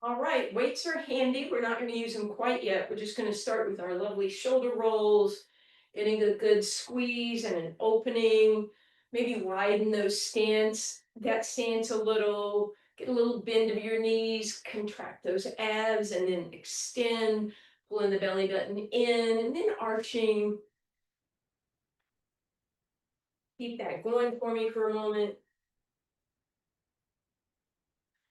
All right, weights are handy. We're not going to use them quite yet. We're just going to start with our lovely shoulder rolls, getting a good squeeze and an opening. Maybe widen that stance a little, get a little bend of your knees, contract those abs, and then extend, pulling the belly button in, and then arching. Keep that going for me for a moment.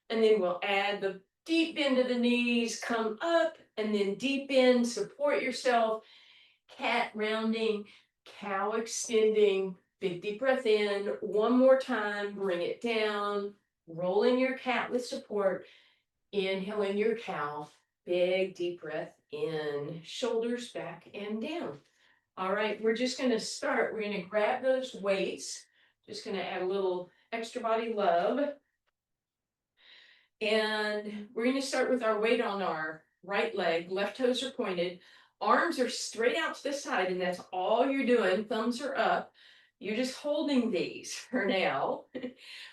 And then we'll add the deep bend of the knees, come up, and then deep in, support yourself, cat rounding, cow extending, big deep breath in, one more time, bring it down, roll in your cat with support, inhale in your cow, big deep breath in, shoulders back and down. All right, we're just gonna start, we're gonna grab those weights, just gonna add a little extra body love. And we're going to start with our weight on our right leg. Left toes are pointed. Arms are straight out to the side, and that's all you're doing. Thumbs are up. You're just holding these for now.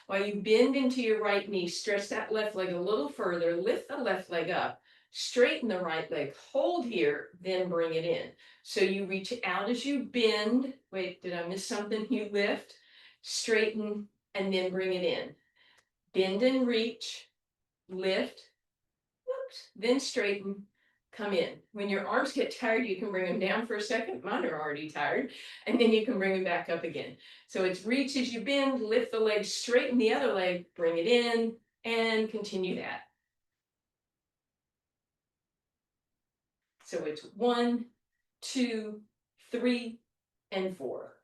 While you bend into your right knee, stretch that left leg a little further. Lift the left leg up. Straighten the right leg. Hold here, then bring it in. So you reach out as you bend. Wait, did I miss something? You lift, straighten, and then bring it in. Bend and reach. Lift, whoops, then straighten, come in. When your arms get tired, you can bring them down for a second. Mine are already tired. And then you can bring them back up again. So it's reach as you bend, lift the leg, straighten the other leg, bring it in, and continue that. So it's 1, 2, 3, and 4.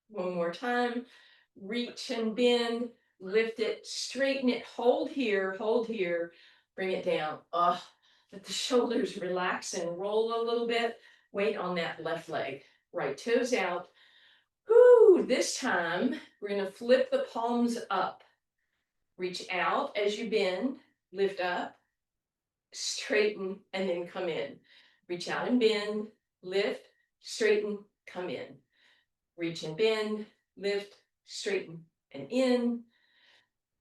One more time. Reach and bend, lift it, straighten it, hold here, bring it down. Let the shoulders relax and roll a little bit. Weight on that left leg. Right toes out. Whoo, this time we're going to flip the palms up. Reach out as you bend, lift up, straighten, and then come in. Reach out and bend, lift, straighten, come in. Reach and bend, lift, straighten, and in.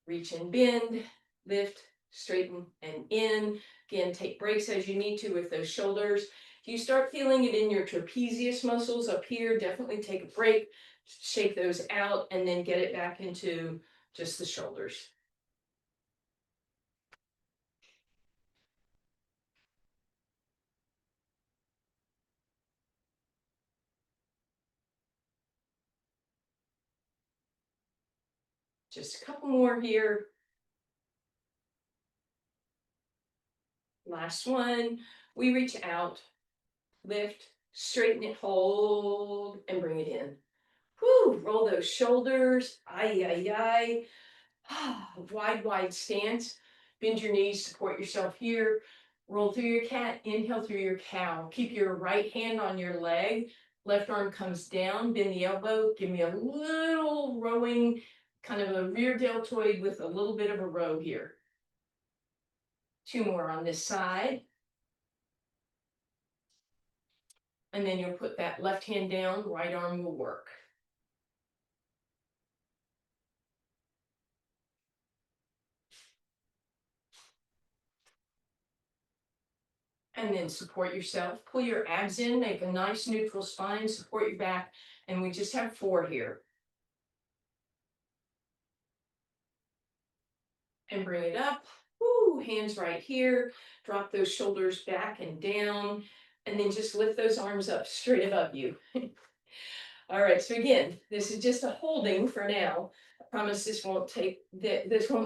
Reach and bend, lift, straighten, and in. Again, take breaks as you need to with those shoulders. If you start feeling it in your trapezius muscles up here, definitely take a break, shake those out, and then get it back into just the shoulders. Just a couple more here. Last one. We reach out, lift, straighten it, hold, and bring it in. Whew, roll those shoulders. Ay, ay, ay. Wide stance. Bend your knees, support yourself here. Roll through your cat, inhale through your cow. Keep your right hand on your leg. Left arm comes down, bend the elbow. Give me a little rowing, kind of a rear deltoid with a little bit of a row here. 2 more on this side. And then you'll put that left hand down, right arm will work. And then support yourself. Pull your abs in, make a nice neutral spine, support your back. And we just have 4 here. And bring it up. Woo, hands right here. Drop those shoulders back and down. And then just lift those arms up straight above you. All right, so again, this is just a holding for now. I promise this won't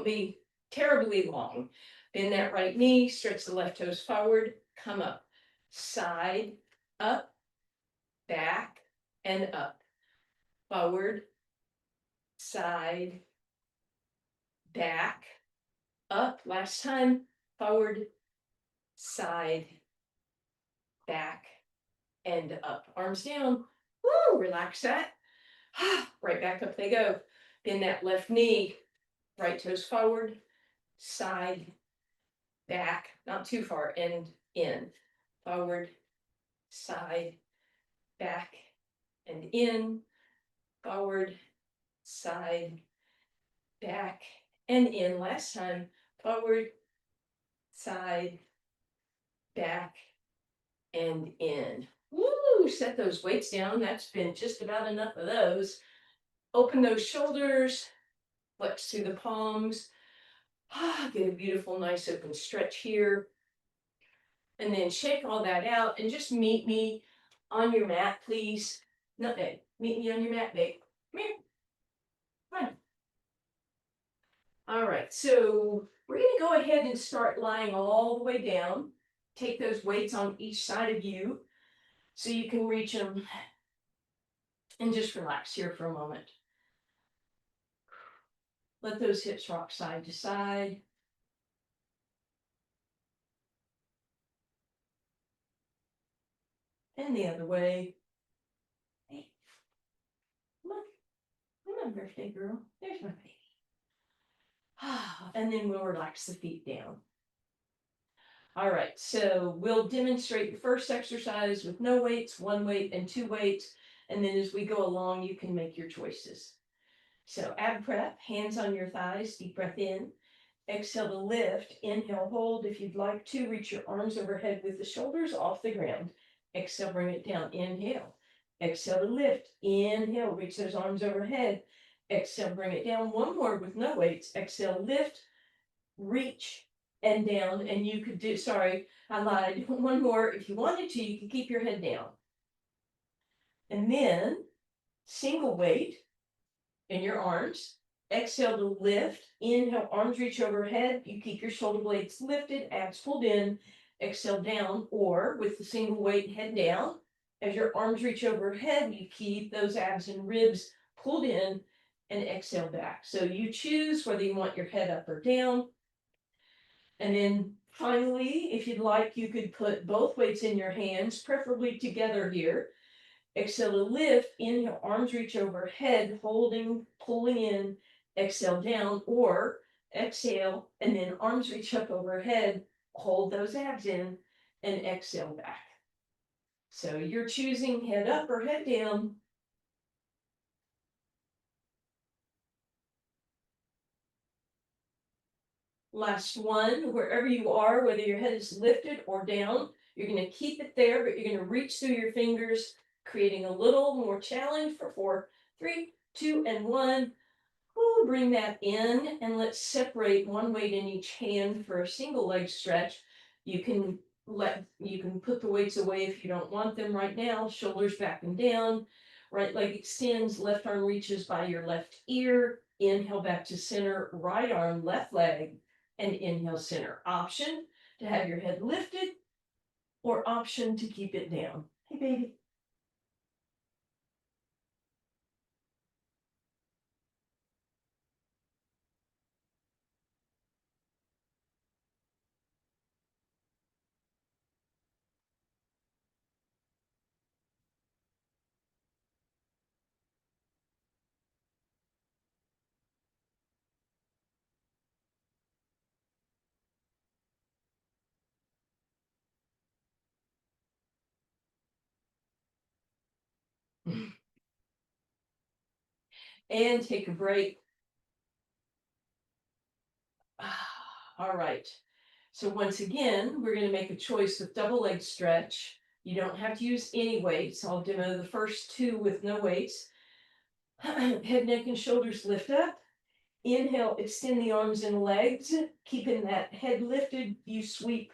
be terribly long. Bend that right knee, stretch the left toes forward, come up. Side, up, back, and up. Forward, side, back, up. Last time, forward, side, back, and up. Arms down. Woo, relax that. Right back up they go. Bend that left knee, right toes forward, side, back, not too far, and in, forward, side, back, and in, forward, side, back, and in. Last time, forward, side, back, and in. Woo, set those weights down. That's been just about enough of those. Open those shoulders, flex through the palms. Get a beautiful, nice open stretch here. And then shake all that out and just meet me on your mat, please. No, babe. Meet me on your mat, babe. Come here. Come on. All right, so we're going to go ahead and start lying all the way down. Take those weights on each side of you so you can reach them and just relax here for a moment. Let those hips rock side to side. And the other way. Hey, come on. Come on, birthday girl. There's my baby. And then we'll relax the feet down. All right, so we'll demonstrate the first exercise with no weights, one weight, and two weights. And then as we go along, you can make your choices. So ab prep, hands on your thighs, deep breath in. Exhale to lift, inhale, hold. If you'd like to, reach your arms overhead with the shoulders off the ground. Exhale, bring it down, inhale. Exhale to lift, inhale, reach those arms overhead. Exhale, bring it down. One more with no weights. Exhale, lift, reach, and down. And you could do, sorry, I lied. One more. If you wanted to, you could keep your head down. And then single weight in your arms. Exhale to lift. Inhale, arms reach overhead. You keep your shoulder blades lifted, abs pulled in. Exhale down, or with the single weight, head down. As your arms reach overhead, you keep those abs and ribs pulled in and exhale back. So you choose whether you want your head up or down. And then finally, if you'd like, you could put both weights in your hands, preferably together here. Exhale to lift, inhale, arms reach overhead, holding, pulling in, exhale down, or exhale, and then arms reach up overhead, hold those abs in, and exhale back. So you're choosing head up or head down. Last one, wherever you are, whether your head is lifted or down, you're going to keep it there, but you're going to reach through your fingers, creating a little more challenge for 4, 3, 2, and 1. We'll bring that in and let's separate one weight in each hand for a single leg stretch. You can put the weights away if you don't want them right now. Shoulders back and down. Right leg extends, left arm reaches by your left ear. Inhale back to center, right arm, left leg, and inhale center. Option to have your head lifted or option to keep it down. Hey, baby. And take a break. All right. So once again, we're going to make a choice with double leg stretch. You don't have to use any weights. I'll demo the first two with no weights. Head, neck, and shoulders lift up. Inhale, extend the arms and legs. Keeping that head lifted, you sweep,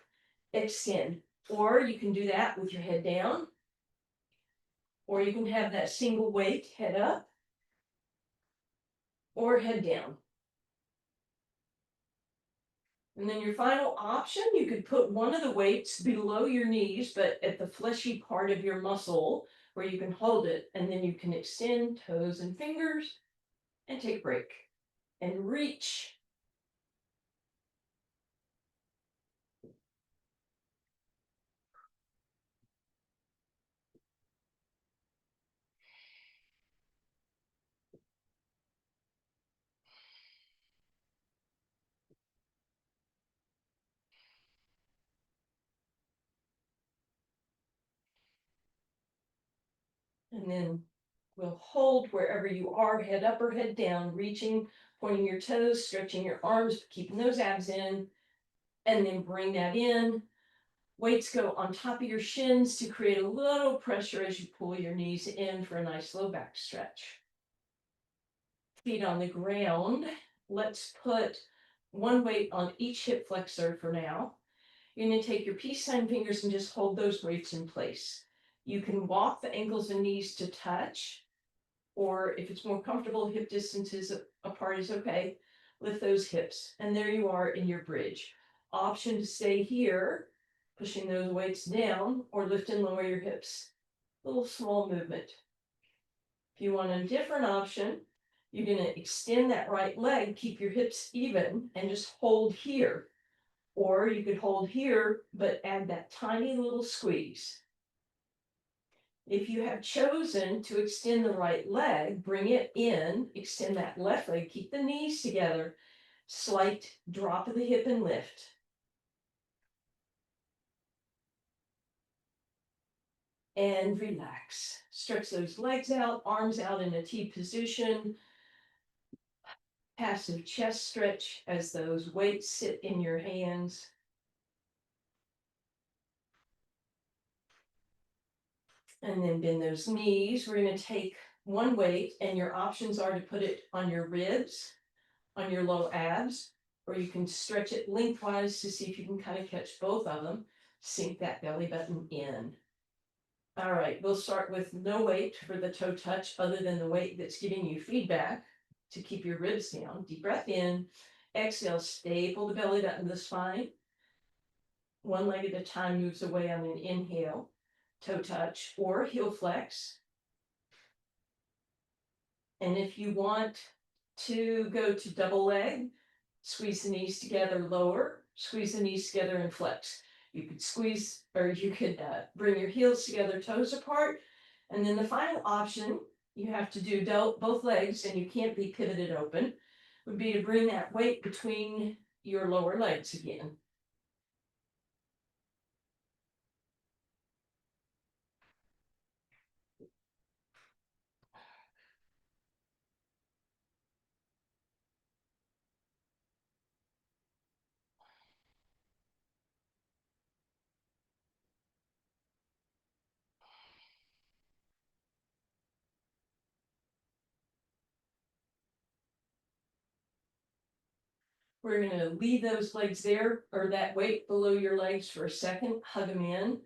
extend. Or you can do that with your head down. Or you can have that single weight, head up, or head down. And then your final option, you could put one of the weights below your knees, but at the fleshy part of your muscle where you can hold it. And then you can extend toes and fingers and take a break and reach. And then we'll hold wherever you are, head up or head down, reaching, pointing your toes, stretching your arms, keeping those abs in, and then bring that in. Weights go on top of your shins to create a little pressure as you pull your knees in for a nice low back stretch. Feet on the ground. Let's put one weight on each hip flexor for now. You're going to take your peace sign fingers and just hold those weights in place. You can walk the ankles and knees to touch, or if it's more comfortable, hip distances apart is okay. Lift those hips, and there you are in your bridge. Option to stay here, pushing those weights down, or lift and lower your hips. Little small movement. If you want a different option, you're going to extend that right leg, keep your hips even, and just hold here. Or you could hold here, but add that tiny little squeeze. If you have chosen to extend the right leg, bring it in, extend that left leg, keep the knees together, slight drop of the hip and lift. And relax. Stretch those legs out, arms out in a T position. Passive chest stretch as those weights sit in your hands. And then bend those knees. We're going to take one weight, and your options are to put it on your ribs, on your low abs, or you can stretch it lengthwise to see if you can kind of catch both of them. Sink that belly button in. All right, we'll start with no weight for the toe touch other than the weight that's giving you feedback to keep your ribs down. Deep breath in. Exhale, staple the belly button to the spine. One leg at a time moves away on an inhale. Toe touch or heel flex. And if you want to go to double leg, squeeze the knees together, lower, squeeze the knees together and flex. You could squeeze, or you could bring your heels together, toes apart. And then the final option, you have to do both legs and you can't be pivoted open, would be to bring that weight between your lower legs again. We're going to leave those legs there, or that weight below your legs for a second, hug them in,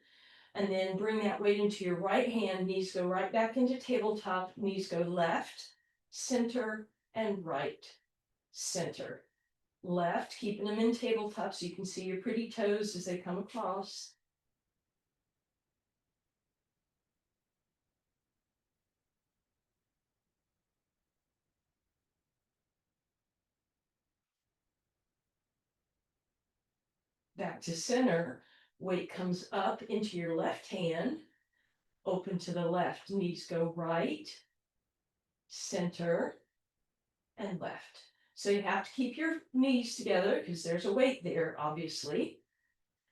and then bring that weight into your right hand. Knees go right back into tabletop, knees go left, center, and right, center. Left, keeping them in tabletop so you can see your pretty toes as they come across. Back to center. Weight comes up into your left hand. Open to the left. Knees go right, center, and left. So you have to keep your knees together because there's a weight there, obviously.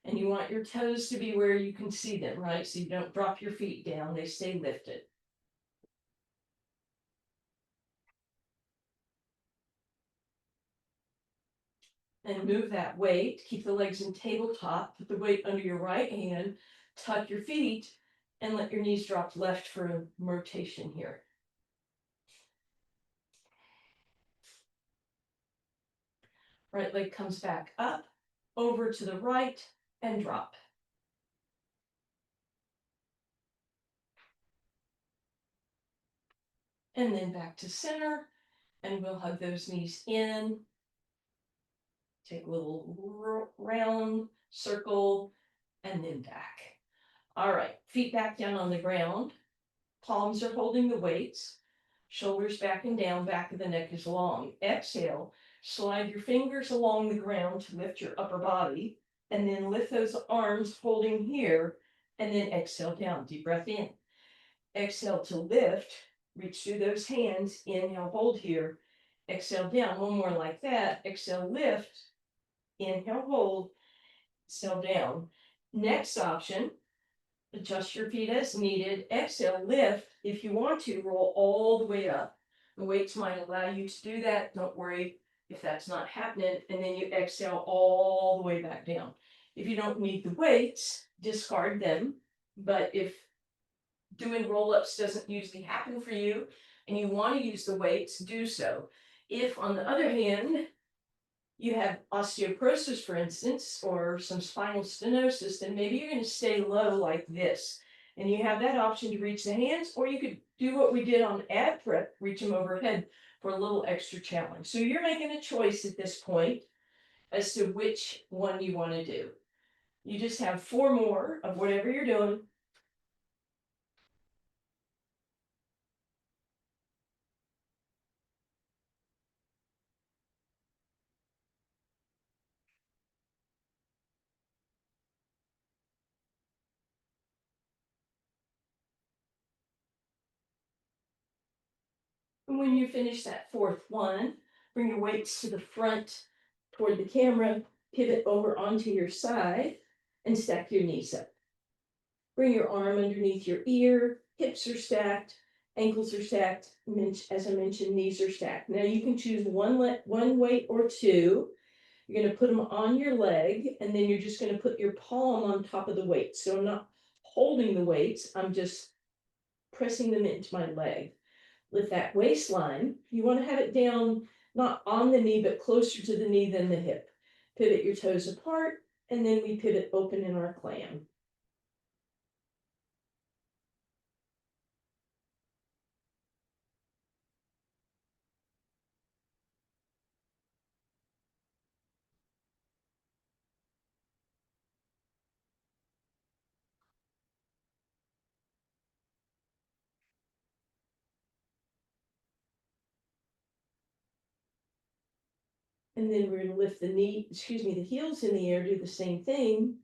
And you want your toes to be where you can see them, right? So you don't drop your feet down, they stay lifted. And move that weight, keep the legs in tabletop, put the weight under your right hand, tuck your feet, and let your knees drop left for a rotation here. Right leg comes back up, over to the right, and drop. And then back to center, and we'll hug those knees in. Take a little round circle, and then back. All right, feet back down on the ground. Palms are holding the weights. Shoulders back and down, back of the neck is long. Exhale, slide your fingers along the ground to lift your upper body, and then lift those arms holding here, and then exhale down. Deep breath in. Exhale to lift, reach through those hands. Inhale, hold here. Exhale down. One more like that. Exhale, lift. Inhale, hold. Exhale down. Next option, Adjust your feet as needed. Exhale, lift. If you want to, roll all the way up. The weights might allow you to do that. Don't worry if that's not happening. And then you exhale all the way back down. If you don't need the weights, discard them. But if doing roll-ups doesn't usually happen for you and you want to use the weights, do so. If, on the other hand, you have osteoporosis, for instance, or some spinal stenosis, then maybe you're going to stay low like this. And you have that option to reach the hands, or you could do what we did on ab prep, reach them overhead for a little extra challenge. So you're making a choice at this point as to which one you want to do. You just have 4 more of whatever you're doing. And when you finish that 4th one, bring your weights to the front toward the camera, pivot over onto your side, and stack your knees up. Bring your arm underneath your ear, hips are stacked, ankles are stacked, as I mentioned, knees are stacked. Now you can choose one weight or two. You're going to put them on your leg, and then you're just going to put your palm on top of the weight. So I'm not holding the weights, I'm just pressing them into my leg. With that waistline, you want to have it down, not on the knee, but closer to the knee than the hip. Pivot your toes apart, and then we pivot open in our clam. And then we're going to lift the the heels in the air, do the same thing.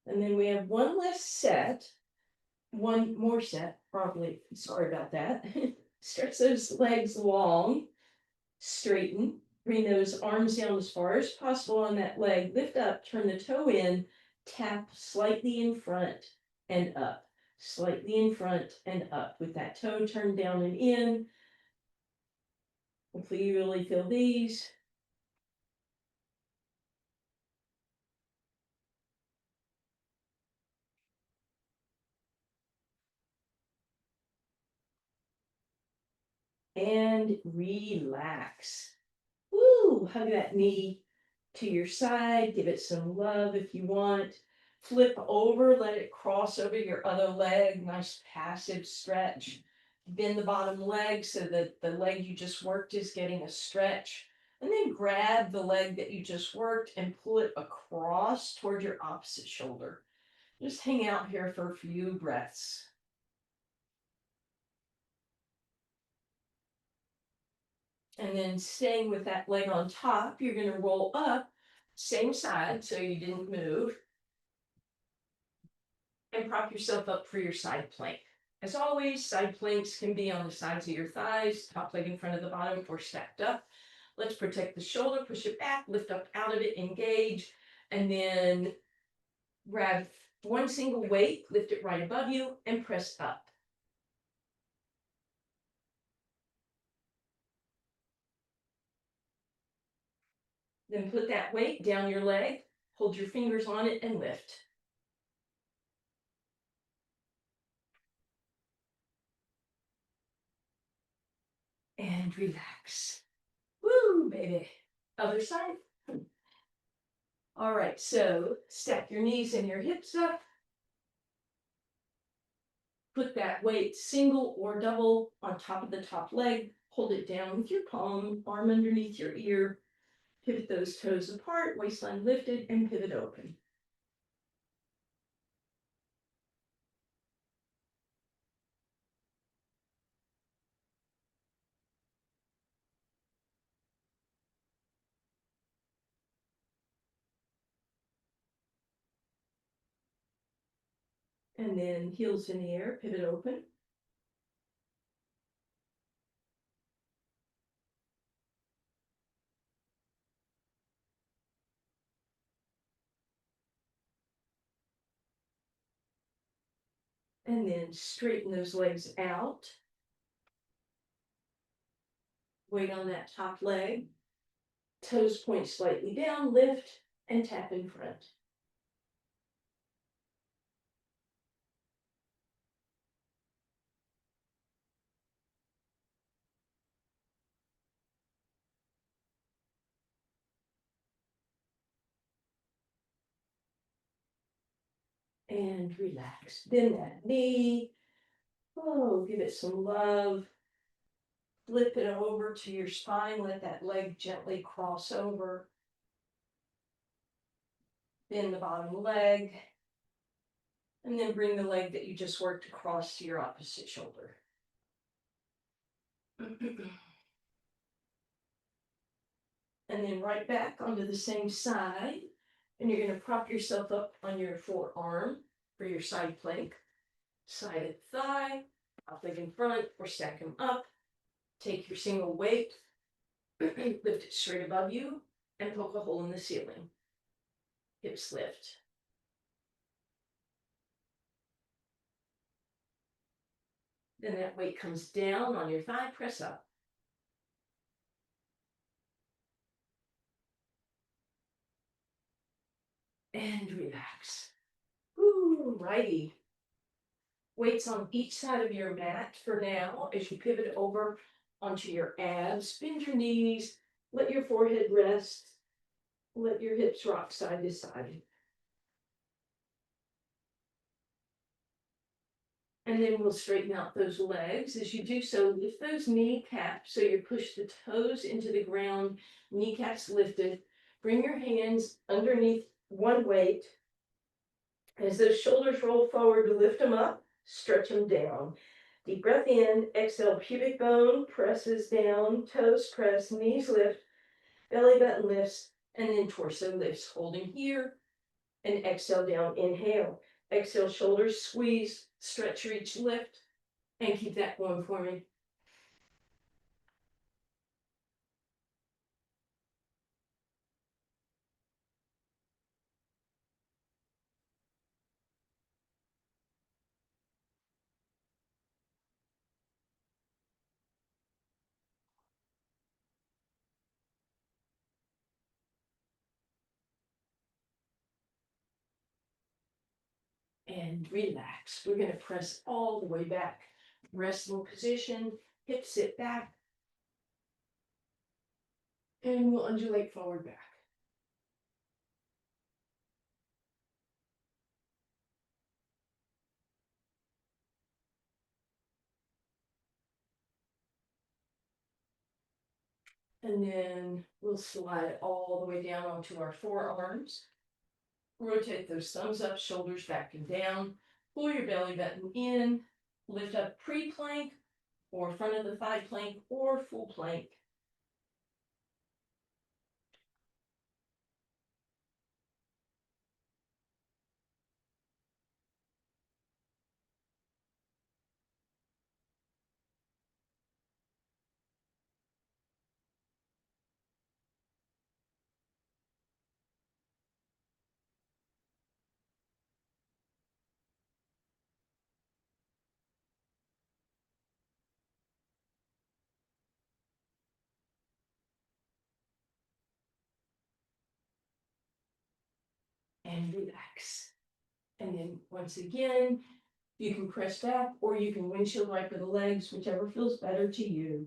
And then we have one more set, probably. Sorry about that. Stretch those legs long, straighten, bring those arms down as far as possible on that leg, lift up, turn the toe in, tap slightly in front and up, slightly in front and up with that toe turned down and in. Hopefully you really feel these. And relax. Woo! Hug that knee to your side. Give it some love if you want. Flip over, let it cross over your other leg. Nice passive stretch. Bend the bottom leg so that the leg you just worked is getting a stretch. And then grab the leg that you just worked and pull it across toward your opposite shoulder. Just hang out here for a few breaths. And then staying with that leg on top, you're going to roll up, same side, so you didn't move, and prop yourself up for your side plank. As always, side planks can be on the sides of your thighs, top leg in front of the bottom, or stacked up. Let's protect the shoulder, push it back, lift up out of it, engage, and then grab one single weight, lift it right above you, and press up. Then put that weight down your leg, hold your fingers on it, and lift. And relax. Woo, baby. Other side. All right, so stack your knees and your hips up. Put that weight single or double on top of the top leg. Hold it down with your palm, arm underneath your ear. Pivot those toes apart, waistline lifted, and pivot open. And then heels in the air, pivot open. And then straighten those legs out. Weight on that top leg. Toes point slightly down, lift, and tap in front. And relax. Bend that knee. Oh, give it some love. Flip it over to your spine. Let that leg gently cross over. Bend the bottom leg. And then bring the leg that you just worked across to your opposite shoulder. And then right back onto the same side. And you're going to prop yourself up on your forearm for your side plank. Side of thigh, up leg in front, or stack them up. Take your single weight, lift it straight above you, and poke a hole in the ceiling. Hips lift. Then that weight comes down on your thigh, press up. And relax. Woo, righty. Weights on each side of your mat for now as you pivot over onto your abs. Bend your knees, let your forehead rest, let your hips rock side to side. And then we'll straighten out those legs. As you do so, lift those kneecaps so you push the toes into the ground, kneecaps lifted. Bring your hands underneath one weight. As those shoulders roll forward, lift them up, stretch them down. Deep breath in, exhale, pubic bone presses down, toes press, knees lift, belly button lifts, and then torso lifts. Holding here, and exhale down, inhale. Exhale, shoulders squeeze, stretch, reach, lift, and keep that going for me. And relax. We're going to press all the way back. Resting position, hips sit back, and we'll undulate forward back. And then we'll slide all the way down onto our forearms. Rotate those thumbs up, shoulders back and down. Pull your belly button in. Lift up pre-plank or front of the thigh plank or full plank. And relax. And then once again, you can press back or you can windshield wiper the legs, whichever feels better to you.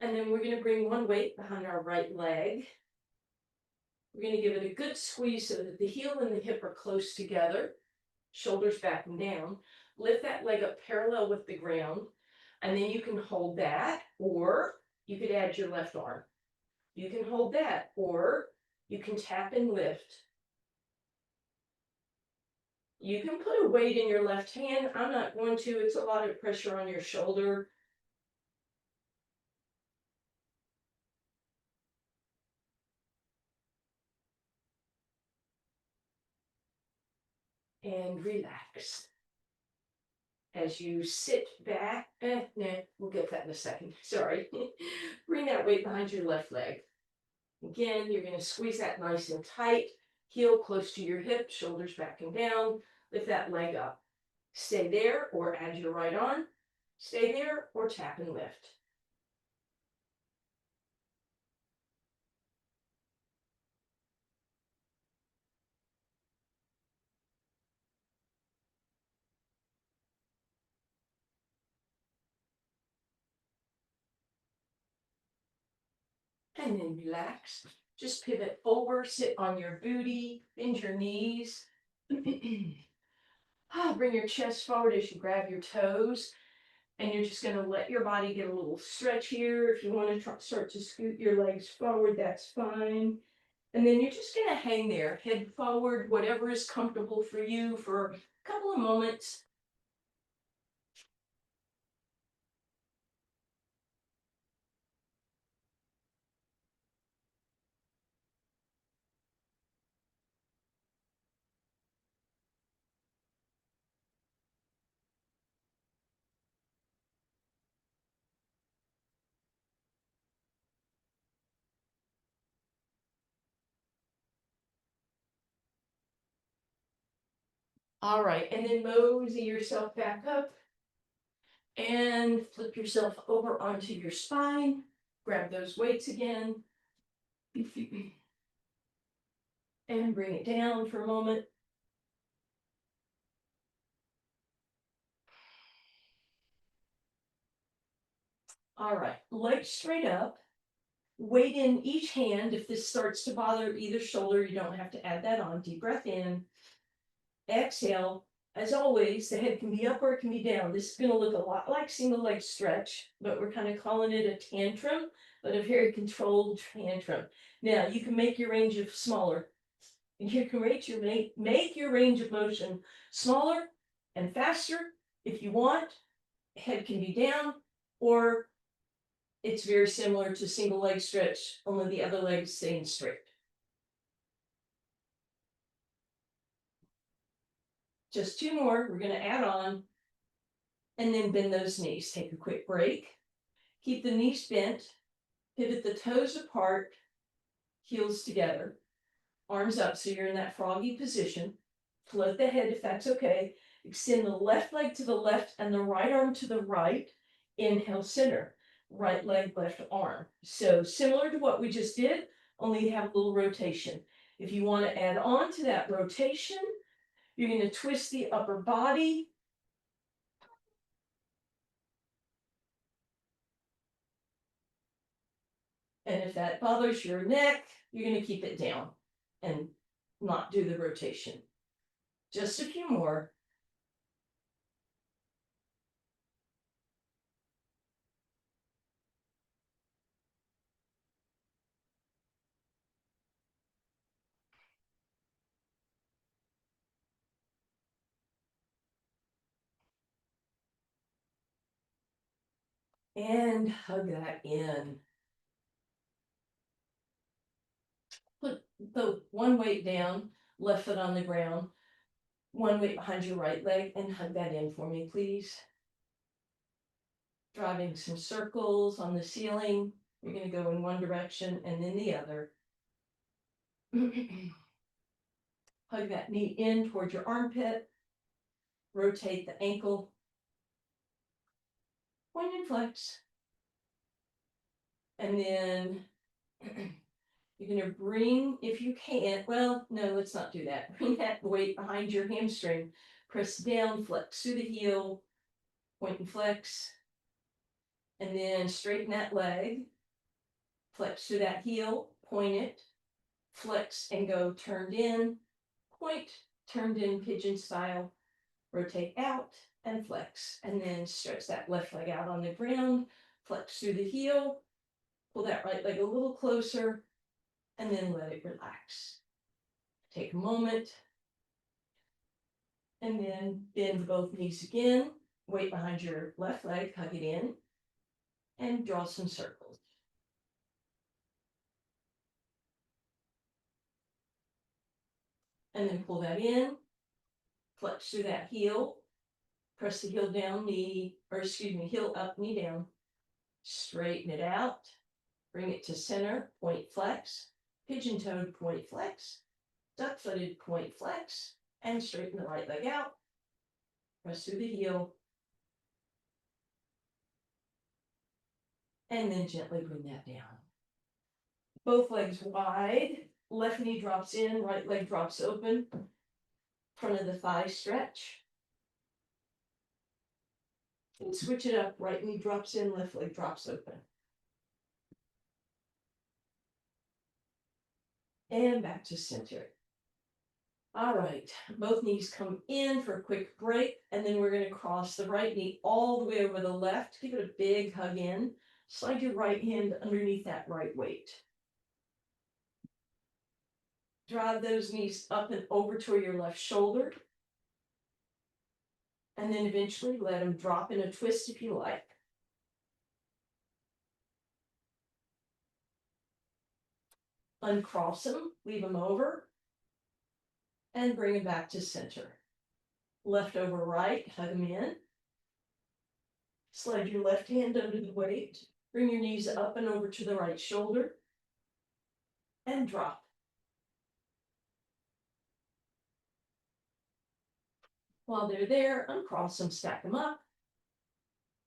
And then we're going to bring one weight behind our right leg. We're going to give it a good squeeze so that the heel and the hip are close together. Shoulders back and down. Lift that leg up parallel with the ground. And then you can hold that, or you could add your left arm. You can hold that, or you can tap and lift. You can put a weight in your left hand. I'm not going to. It's a lot of pressure on your shoulder. and relax. As you sit back, no, we'll get that in a second, sorry. Bring that weight behind your left leg. Again, you're gonna squeeze that nice and tight, heel close to your hip, shoulders back and down, lift that leg up. Stay there or add your right arm, stay there or tap and lift. And then relax. Just pivot over, sit on your booty, bend your knees. Bring your chest forward as you grab your toes. And you're just going to let your body get a little stretch here. If you want to start to scoot your legs forward, that's fine. And then you're just going to hang there, head forward, whatever is comfortable for you for a couple of moments. All right, and then mosey yourself back up and flip yourself over onto your spine. Grab those weights again. And bring it down for a moment. All right, legs straight up. Weight in each hand. If this starts to bother either shoulder, you don't have to add that on. Deep breath in. Exhale. As always, the head can be up or it can be down. This is going to look a lot like single leg stretch, but we're kind of calling it a tantrum, but a very controlled tantrum. Now, you can make your range of smaller. You can make your range of motion smaller and faster if you want. Head can be down, or it's very similar to single leg stretch, only the other leg staying straight. Just two more, we're going to add on, and then bend those knees. Take a quick break. Keep the knees bent, pivot the toes apart, heels together, arms up so you're in that froggy position. Float the head if that's okay. Extend the left leg to the left and the right arm to the right. Inhale, center. Right leg, left arm. So similar to what we just did, only you have a little rotation. If you want to add on to that rotation, you're going to twist the upper body. And if that bothers your neck, you're going to keep it down and not do the rotation. Just a few more. And hug that in. Put the one weight down, left foot on the ground, one weight behind your right leg, and hug that in for me, please. Driving some circles on the ceiling. You're going to go in one direction and then the other. Hug that knee in towards your armpit. Rotate the ankle. Point and flex. And then you're going to bring, if you can, well, no, let's not do that. Bring that weight behind your hamstring. Press down, flex through the heel. Point and flex. And then straighten that leg. Flex through that heel. Point it. Flex and go turned in. Point, turned in pigeon style. Rotate out and flex. And then stretch that left leg out on the ground. Flex through the heel. Pull that right leg a little closer. And then let it relax. Take a moment. And then bend both knees again. Weight behind your left leg, hug it in. And draw some circles. And then pull that in. Flex through that heel. Press the heel down, heel up, knee down. Straighten it out. Bring it to center, point flex. Pigeon-toed, point flex. Duck-footed, point flex. And straighten the right leg out. Press through the heel. And then gently bring that down. Both legs wide. Left knee drops in, right leg drops open. Front of the thigh stretch. And switch it up. Right knee drops in, left leg drops open. And back to center. All right, both knees come in for a quick break, and then we're going to cross the right knee all the way over the left. Give it a big hug in. Slide your right hand underneath that right weight. Drive those knees up and over toward your left shoulder. And then eventually let them drop in a twist if you like. Uncross them, leave them over, and bring them back to center. Left over right, hug them in. Slide your left hand under the weight. Bring your knees up and over to the right shoulder. And drop. While they're there, uncross them, stack them up.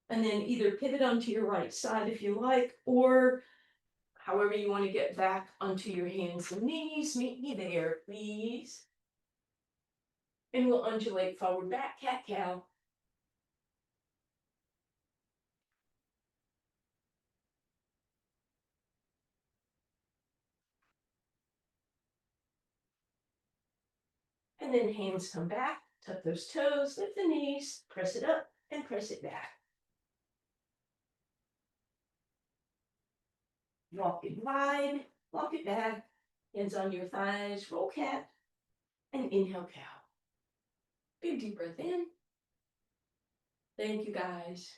And then either pivot onto your right side if you like, or however you want to get back onto your hands and knees. Meet me there, please. And we'll undulate forward, back, cat-cow. And then hands come back, tuck those toes, lift the knees, press it up and press it back. Walk it wide, walk it back, hands on your thighs, roll cat, and inhale cow. Big deep breath in. Thank you guys.